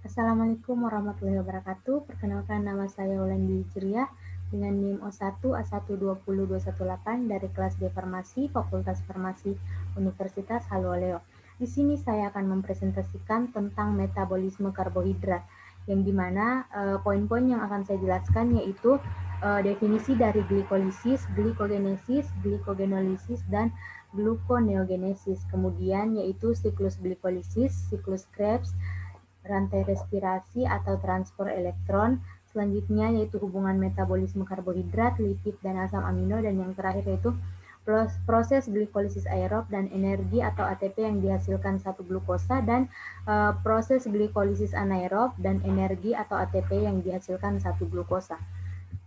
Assalamualaikum warahmatullahi wabarakatuh. Perkenalkan nama saya Wulandari Hijriah dengan NIM O1 A1202118 dari kelas D Farmasi Fakultas Farmasi Universitas Halluoleo. Di sini saya akan mempresentasikan tentang metabolisme karbohidrat, yang dimana poin-poin yang akan saya jelaskan yaitu definisi dari glikolisis, glikogenesis, glikogenolisis, dan gluconeogenesis. Kemudian yaitu siklus glikolisis, siklus Krebs, rantai respirasi atau transport elektron, selanjutnya yaitu hubungan metabolisme karbohidrat, lipid, dan asam amino, dan yang terakhir yaitu proses glikolisis aerob dan energi atau ATP yang dihasilkan satu glukosa, dan proses glikolisis anaerob dan energi atau ATP yang dihasilkan satu glukosa.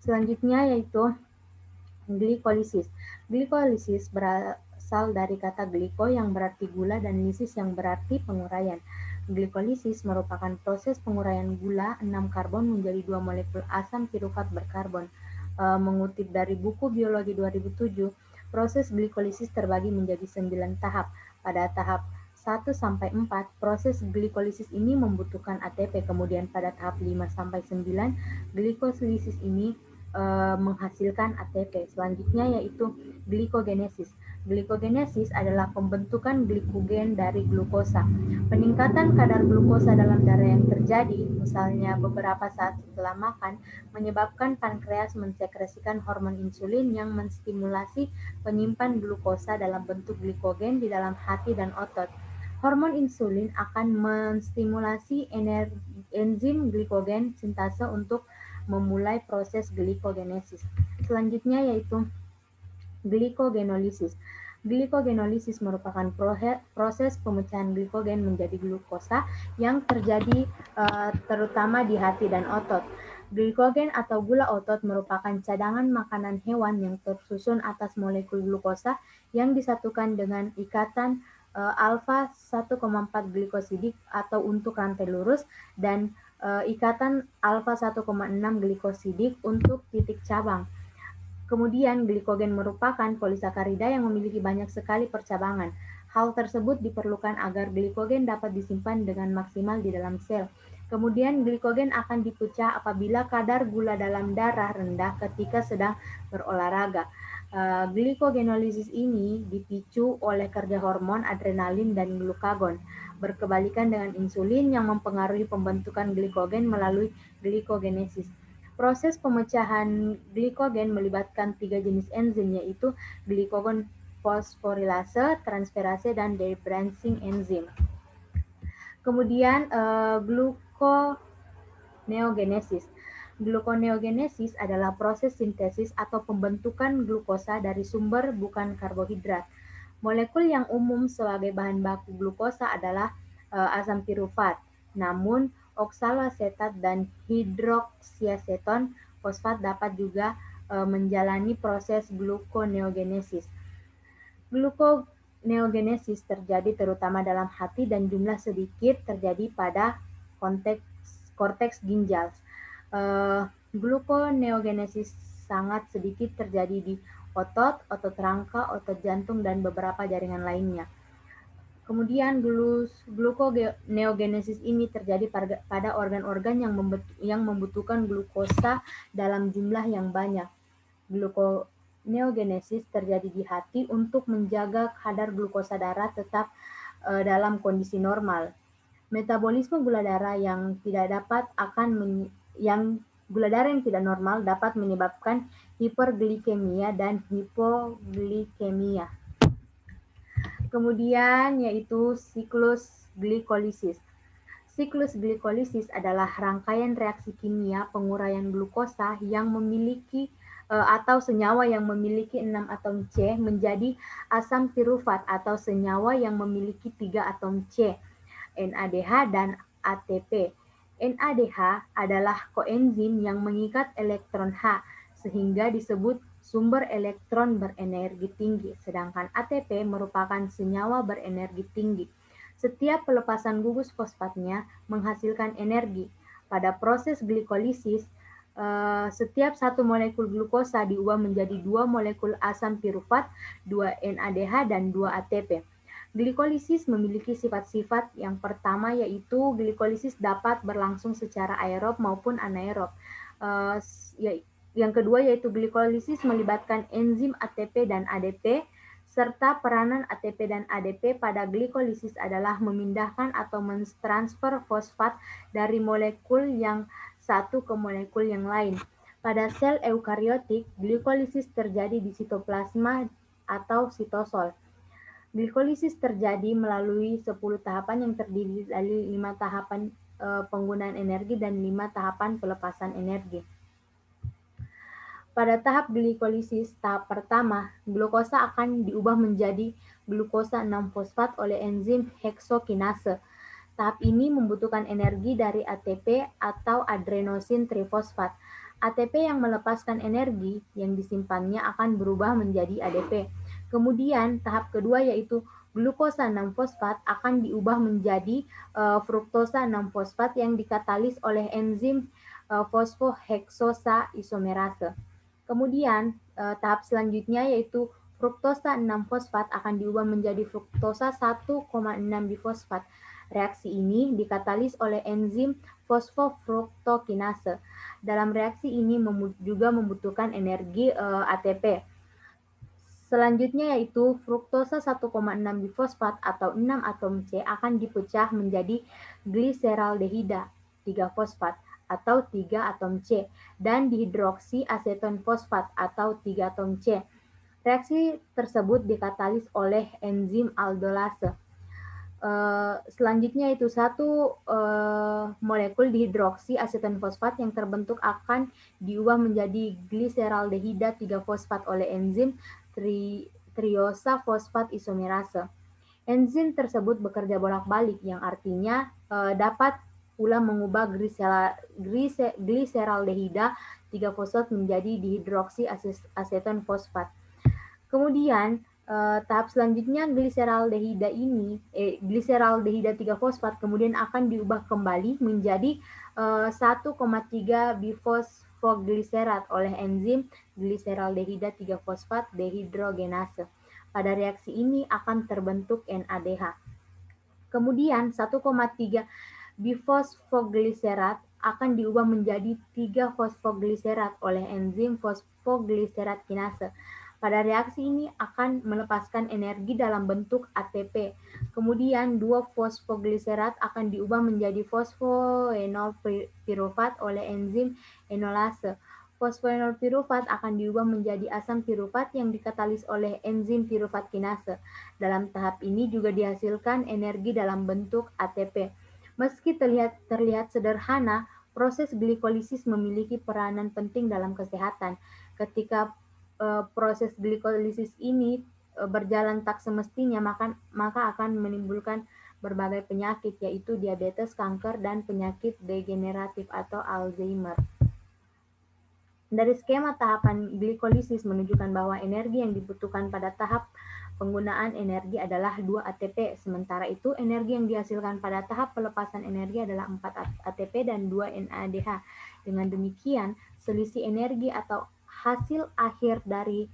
Selanjutnya yaitu glikolisis. Glikolisis berasal dari kata gliko yang berarti gula dan lisis yang berarti penguraian. Glikolisis merupakan proses penguraian gula 6 karbon menjadi 2 molekul asam pirufat berkarbon. Mengutip dari buku Biologi 2007, proses glikolisis terbagi menjadi 9 tahap. Pada tahap 1 sampai 4, proses glikolisis ini membutuhkan ATP. Kemudian pada tahap 5 sampai 9, glikolisis ini menghasilkan ATP. Selanjutnya yaitu glikogenesis. Glikogenesis adalah pembentukan glikogen dari glukosa. Peningkatan kadar glukosa dalam darah yang terjadi, misalnya beberapa saat setelah makan, menyebabkan pankreas mensekresikan hormon insulin yang menstimulasi penyimpan glukosa dalam bentuk glikogen di dalam hati dan otot. Hormon insulin akan menstimulasi enzim glikogen sintase untuk memulai proses glikogenesis. Selanjutnya yaitu glikogenolisis. Glikogenolisis merupakan proses pemecahan glikogen menjadi glukosa yang terjadi terutama di hati dan otot. Glikogen atau gula otot merupakan cadangan makanan hewan yang tersusun atas molekul glukosa yang disatukan dengan ikatan alfa 1,4 glikosidik atau untuk rantai lurus, dan ikatan alfa 1,6 glikosidik untuk titik cabang. Kemudian glikogen merupakan polisakarida yang memiliki banyak sekali percabangan. Hal tersebut diperlukan agar glikogen dapat disimpan dengan maksimal di dalam sel. Kemudian glikogen akan dipecah apabila kadar gula dalam darah rendah ketika sedang berolahraga. Glikogenolisis ini dipicu oleh kerja hormon adrenalin dan glukagon, berkebalikan dengan insulin yang mempengaruhi pembentukan glikogen melalui glikogenesis. Proses pemecahan glikogen melibatkan 3 jenis enzim, yaitu glikogen fosforilase, transferase, dan debranching enzim. Kemudian gluconeogenesis. Gluconeogenesis adalah proses sintesis atau pembentukan glukosa dari sumber bukan karbohidrat. Molekul yang umum sebagai bahan baku glukosa adalah asam pirufat. Namun, oksaloasetat dan hidroksiaseton fosfat dapat juga menjalani proses gluconeogenesis. Gluconeogenesis terjadi terutama dalam hati dan jumlah sedikit terjadi pada korteks ginjal. Gluconeogenesis sangat sedikit terjadi di otot, otot rangka, otot jantung, dan beberapa jaringan lainnya. Kemudian gluconeogenesis ini terjadi pada organ-organ yang membutuhkan glukosa dalam jumlah yang banyak. Gluconeogenesis terjadi di hati untuk menjaga kadar glukosa darah tetap dalam kondisi normal. Metabolisme gula darah yang tidak normal dapat menyebabkan hiperglikemia dan hipoglikemia. Kemudian yaitu siklus glikolisis. Siklus glikolisis adalah rangkaian reaksi kimia penguraian glukosa yang memiliki atau senyawa yang memiliki 6 atom C menjadi asam pirufat atau senyawa yang memiliki 3 atom C, NADH dan ATP. NADH adalah koenzim yang mengikat elektron H sehingga disebut sumber elektron berenergi tinggi, sedangkan ATP merupakan senyawa berenergi tinggi. Setiap pelepasan gugus fosfatnya menghasilkan energi. Pada proses glikolisis, setiap satu molekul glukosa diubah menjadi 2 molekul asam pirufat, 2 NADH, dan 2 ATP. Glikolisis memiliki sifat-sifat. Yang pertama yaitu glikolisis dapat berlangsung secara aerob maupun anaerob. Yang kedua yaitu glikolisis melibatkan enzim ATP dan ADP, serta peranan ATP dan ADP pada glikolisis adalah memindahkan atau mentransfer fosfat dari molekul yang satu ke molekul yang lain. Pada sel eukariotik, glikolisis terjadi di sitoplasma atau sitosol. Glikolisis terjadi melalui 10 tahapan yang terdiri dari 5 tahapan penggunaan energi dan 5 tahapan pelepasan energi. Pada tahap glikolisis tahap pertama, glukosa akan diubah menjadi glukosa 6-fosfat oleh enzim heksokinase. Tahap ini membutuhkan energi dari ATP atau adenosin trifosfat. ATP yang melepaskan energi yang disimpannya akan berubah menjadi ADP. Kemudian tahap kedua yaitu glukosa 6-fosfat akan diubah menjadi fruktosa 6-fosfat yang dikatalis oleh enzim fosfoheksosa isomerase. Kemudian tahap selanjutnya yaitu fruktosa 6-fosfat akan diubah menjadi fruktosa 1,6 bifosfat. Reaksi ini dikatalis oleh enzim fosfofruktokinase. Dalam reaksi ini juga membutuhkan energi ATP. Selanjutnya yaitu fruktosa 1,6 bifosfat atau 6 atom C akan dipecah menjadi gliseraldehida 3 fosfat atau 3 atom C dan dihidroksi aseton fosfat atau 3 atom C. Reaksi tersebut dikatalis oleh enzim aldolase. Selanjutnya itu satu molekul dihidroksi aseton fosfat yang terbentuk akan diubah menjadi gliseraldehida 3 fosfat oleh enzim triosa fosfat isomerase. Enzim tersebut bekerja bolak-balik yang artinya dapat pula mengubah gliseraldehida 3 fosfat menjadi dihidroksi aseton fosfat. Kemudian tahap selanjutnya gliseraldehida 3 fosfat kemudian akan diubah kembali menjadi 1,3 bifosfoglycerat oleh enzim gliseraldehida 3 fosfat dehidrogenase. Pada reaksi ini akan terbentuk NADH. Kemudian 1,3 bifosfoglycerat akan diubah menjadi 3 fosfoglycerat oleh enzim fosfoglycerat kinase. Pada reaksi ini akan melepaskan energi dalam bentuk ATP. Kemudian 2 fosfoglycerat akan diubah menjadi fosfoenol pirufat oleh enzim enolase. Fosfoenol pirufat akan diubah menjadi asam pirufat yang dikatalis oleh enzim pirufat kinase. Dalam tahap ini juga dihasilkan energi dalam bentuk ATP. Meski terlihat sederhana, proses glikolisis memiliki peranan penting dalam kesehatan. Ketika proses glikolisis ini berjalan tak semestinya, maka akan menimbulkan berbagai penyakit, yaitu diabetes, kanker, dan penyakit degeneratif atau Alzheimer. Dari skema tahapan glikolisis menunjukkan bahwa energi yang dibutuhkan pada tahap penggunaan energi adalah 2 ATP, sementara itu energi yang dihasilkan pada tahap pelepasan energi adalah 4 ATP dan 2 NADH. Dengan demikian, selisih energi atau hasil akhir dari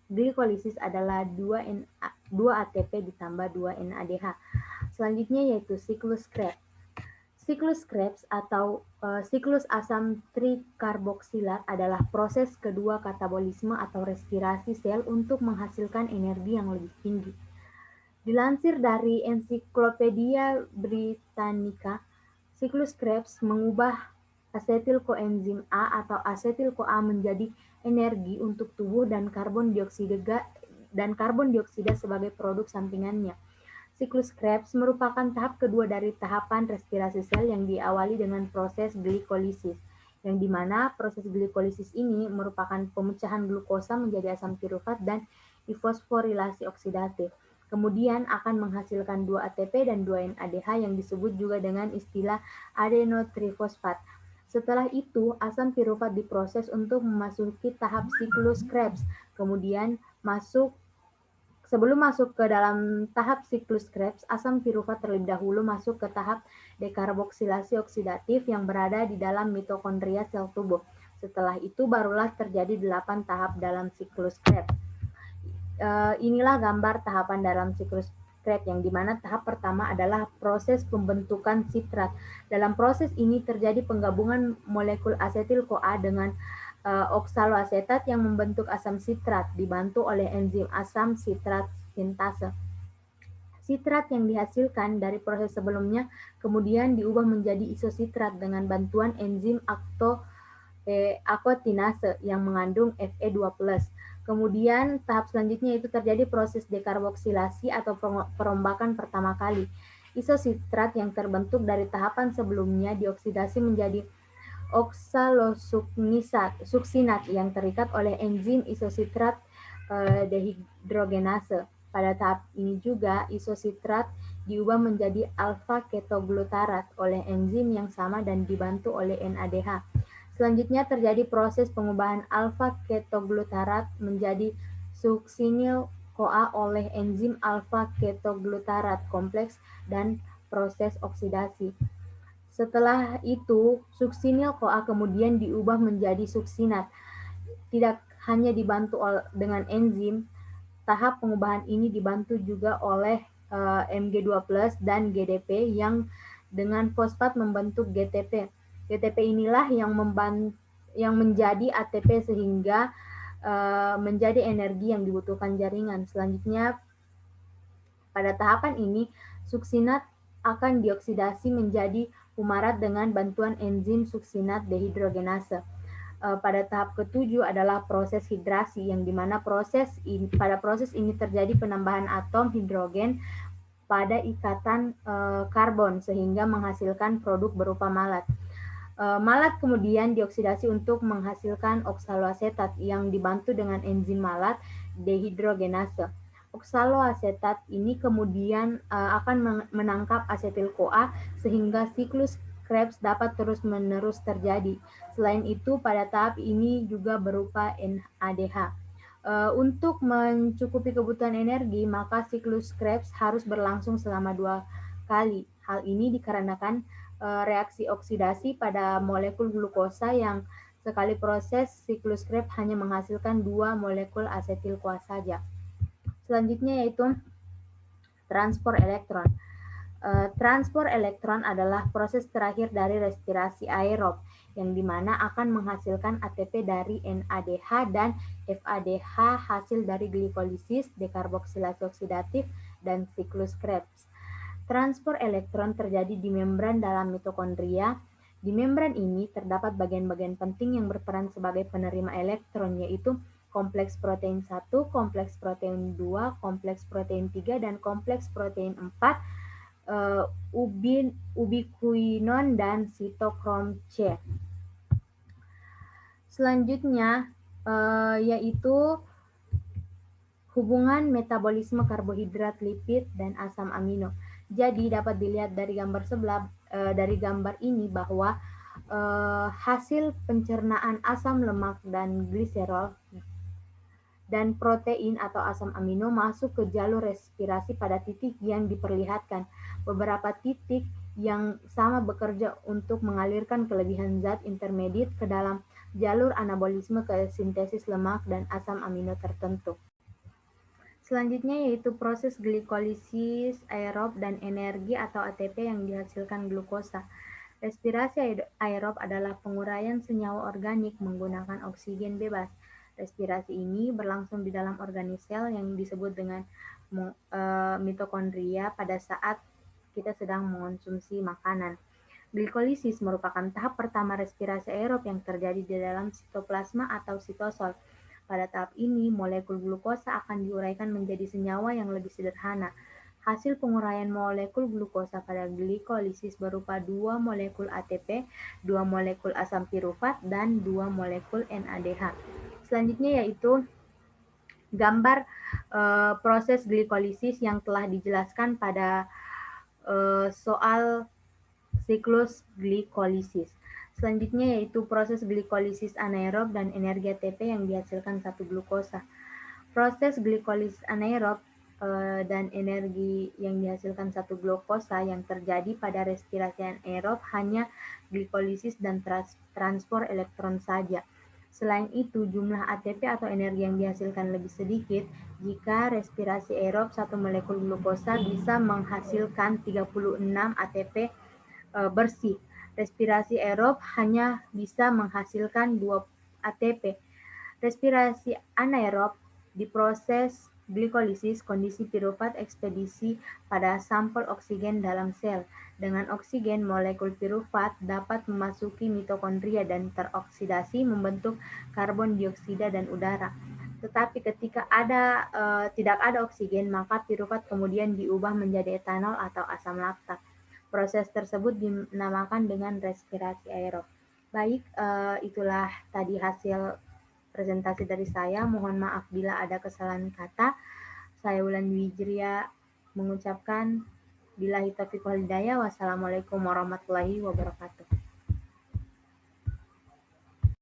glikolisis adalah 2 ATP ditambah 2 NADH. Selanjutnya yaitu siklus Krebs. Siklus Krebs atau siklus asam trikarboksilat adalah proses kedua katabolisme atau respirasi sel untuk menghasilkan energi yang lebih tinggi. Dilansir dari Ensiklopedia Britannica, siklus Krebs mengubah asetil koenzim A atau asetil CoA menjadi energi untuk tubuh dan karbon dioksida sebagai produk sampingannya. Siklus Krebs merupakan tahap kedua dari tahapan respirasi sel yang diawali dengan proses glikolisis, yang dimana proses glikolisis ini merupakan pemecahan glukosa menjadi asam pirufat dan difosforilasi oksidatif. Kemudian akan menghasilkan 2 ATP dan 2 NADH yang disebut juga dengan istilah adenotrifosfat. Setelah itu, asam pirufat diproses untuk memasuki tahap siklus Krebs, kemudian Sebelum masuk ke dalam tahap siklus Krebs, asam pirufat terlebih dahulu masuk ke tahap dekarboksilasi oksidatif yang berada di dalam mitokondria sel tubuh. Setelah itu barulah terjadi 8 tahap dalam siklus Krebs. Inilah gambar tahapan dalam siklus Krebs yang dimana tahap pertama adalah proses pembentukan sitrat. Dalam proses ini terjadi penggabungan molekul asetil-CoA dengan oksaloasetat yang membentuk asam sitrat dibantu oleh enzim asam sitrat sintase. Sitrat yang dihasilkan dari proses sebelumnya kemudian diubah menjadi isositrat dengan bantuan enzim akotinase yang mengandung Fe2+. Kemudian tahap selanjutnya itu terjadi proses dekarboksilasi atau perombakan pertama kali. Isositrat yang terbentuk dari tahapan sebelumnya dioksidasi menjadi oksalosuksinat yang terikat oleh enzim isositrat dehidrogenase. Pada tahap ini juga isositrat diubah menjadi alfa ketoglutarat oleh enzim yang sama dan dibantu oleh NADH. Selanjutnya terjadi proses pengubahan alfa ketoglutarat menjadi suksinil CoA oleh enzim alfa ketoglutarat kompleks dan proses oksidasi. Setelah itu, suksinil CoA kemudian diubah menjadi suksinat. Tidak hanya dibantu dengan enzim, tahap pengubahan ini dibantu juga oleh Mg2+ dan GDP yang dengan fosfat membentuk GTP. GTP inilah yang menjadi ATP sehingga menjadi energi yang dibutuhkan jaringan. Selanjutnya, pada tahapan ini, suksinat akan dioksidasi menjadi fumarat dengan bantuan enzim suksinat dehidrogenase. Pada tahap ketujuh adalah proses hidrasi, yang dimana pada proses ini terjadi penambahan atom hidrogen pada ikatan karbon sehingga menghasilkan produk berupa malat. Malat kemudian dioksidasi untuk menghasilkan oksaloasetat yang dibantu dengan enzim malat dehidrogenase. Oksaloasetat ini kemudian akan menangkap asetil-CoA sehingga siklus Krebs dapat terus-menerus terjadi. Selain itu, pada tahap ini juga berupa NADH. Untuk mencukupi kebutuhan energi, maka siklus Krebs harus berlangsung selama 2 kali. Hal ini dikarenakan reaksi oksidasi pada molekul glukosa yang sekali proses siklus Krebs hanya menghasilkan 2 molekul asetil-CoA saja. Selanjutnya yaitu transport elektron. Transport elektron adalah proses terakhir dari respirasi aerob yang dimana akan menghasilkan ATP dari NADH dan FADH hasil dari glikolisis, dekarboksilasi oksidatif, dan siklus Krebs. Transport elektron terjadi di membran dalam mitokondria. Di membran ini terdapat bagian-bagian penting yang berperan sebagai penerima elektron, yaitu kompleks protein 1, kompleks protein 2, kompleks protein 3, dan kompleks protein 4, ubiquinon, dan sitokrom C. Selanjutnya yaitu hubungan metabolisme karbohidrat, lipid, dan asam amino. Jadi dapat dilihat dari gambar ini bahwa hasil pencernaan asam lemak dan gliserol dan protein atau asam amino masuk ke jalur respirasi pada titik yang diperlihatkan. Beberapa titik yang sama bekerja untuk mengalirkan kelebihan zat intermediate ke dalam jalur anabolisme ke sintesis lemak dan asam amino tertentu. Selanjutnya yaitu proses glikolisis aerob dan energi atau ATP yang dihasilkan glukosa. Respirasi aerob adalah penguraian senyawa organik menggunakan oksigen bebas. Respirasi ini berlangsung di dalam organisel yang disebut dengan mitokondria pada saat kita sedang mengonsumsi makanan. Glikolisis merupakan tahap pertama respirasi aerob yang terjadi di dalam sitoplasma atau sitosol. Pada tahap ini, molekul glukosa akan diuraikan menjadi senyawa yang lebih sederhana. Hasil penguraian molekul glukosa pada glikolisis berupa 2 molekul ATP, 2 molekul asam pirufat, dan 2 molekul NADH. Selanjutnya yaitu gambar proses glikolisis yang telah dijelaskan pada soal siklus glikolisis. Selanjutnya yaitu proses glikolisis anaerob dan energi ATP yang dihasilkan satu glukosa. Proses glikolisis anaerob dan energi yang dihasilkan satu glukosa yang terjadi pada respirasi anaerob hanya glikolisis dan transport elektron saja. Selain itu, jumlah ATP atau energi yang dihasilkan lebih sedikit jika respirasi aerob satu molekul glukosa bisa menghasilkan 36 ATP bersih. Respirasi aerob hanya bisa menghasilkan 2 ATP. Respirasi anaerob diproses glikolisis kondisi piruvat ekspedisi pada sampel oksigen dalam sel. Dengan oksigen, molekul piruvat dapat memasuki mitokondria dan teroksidasi membentuk karbon dioksida dan udara. Tetapi ketika tidak ada oksigen, maka piruvat kemudian diubah menjadi etanol atau asam laktat. Proses tersebut dinamakan dengan respirasi aerob. Baik, itulah tadi hasil presentasi dari saya. Mohon maaf bila ada kesalahan kata. Saya Wulan Wijria mengucapkan billahi taufiq wal hidayah. Wassalamualaikum warahmatullahi wabarakatuh.